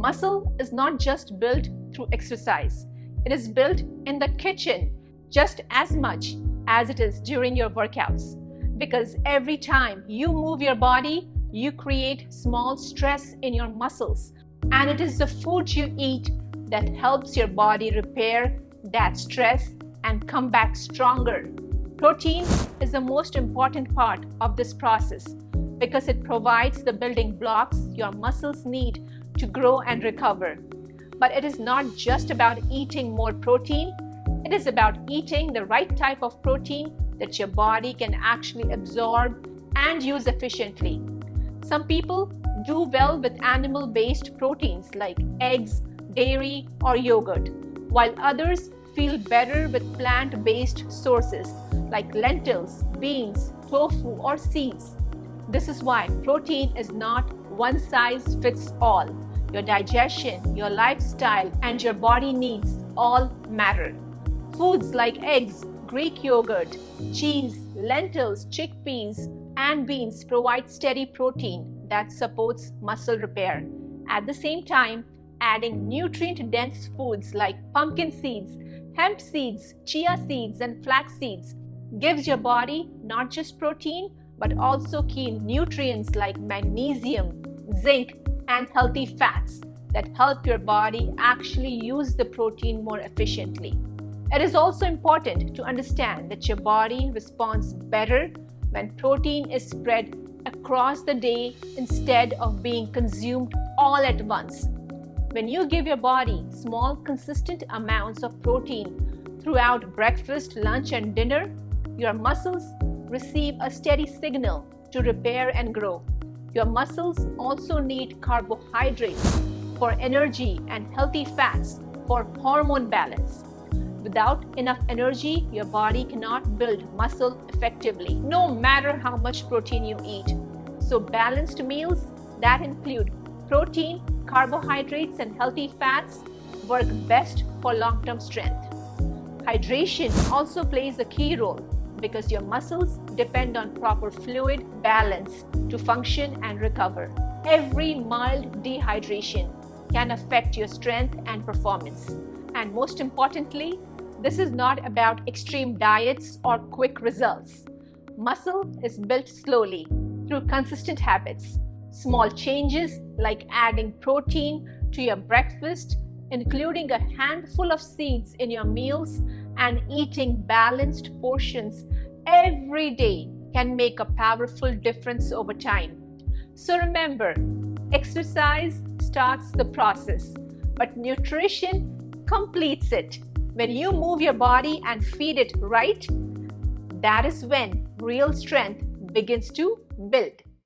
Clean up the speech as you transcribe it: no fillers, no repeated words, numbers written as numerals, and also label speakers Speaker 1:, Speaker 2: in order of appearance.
Speaker 1: Muscle is not just built through exercise. It is built in the kitchen just as much as it is during your workouts. Because every time you move your body, you create small stress in your muscles. And it is the food you eat that helps your body repair that stress and come back stronger. Protein is the most important part of this process because it provides the building blocks your muscles need to grow and recover. But it is not just about eating more protein. It is about eating the right type of protein that your body can actually absorb and use efficiently. Some people do well with animal-based proteins like eggs, dairy, or yogurt, while others feel better with plant-based sources like lentils, beans, tofu, or seeds. This is why protein is not one size fits all. Your digestion, your lifestyle, and your body needs all matter. Foods like eggs, Greek yogurt, cheese, lentils, chickpeas, and beans provide steady protein that supports muscle repair. At the same time, adding nutrient-dense foods like pumpkin seeds, hemp seeds, chia seeds, and flax seeds gives your body not just protein, but also key nutrients like magnesium, zinc, and healthy fats that help your body actually use the protein more efficiently. It is also important to understand that your body responds better when protein is spread across the day instead of being consumed all at once. When you give your body small, consistent amounts of protein throughout breakfast, lunch, and dinner, your muscles receive a steady signal to repair and grow. Your muscles also need carbohydrates for energy and healthy fats for hormone balance. Without enough energy, your body cannot build muscle effectively, no matter how much protein you eat. So balanced meals that include protein, carbohydrates, and healthy fats work best for long-term strength. Hydration also plays a key role because your muscles depend on proper fluid balance to function and recover. Every mild dehydration can affect your strength and performance. And most importantly, this is not about extreme diets or quick results. Muscle is built slowly through consistent habits. Small changes like adding protein to your breakfast, including a handful of seeds in your meals, and eating balanced portions every day can make a powerful difference over time. So remember, exercise starts the process, but nutrition completes it. When you move your body and feed it right, that is when real strength begins to build.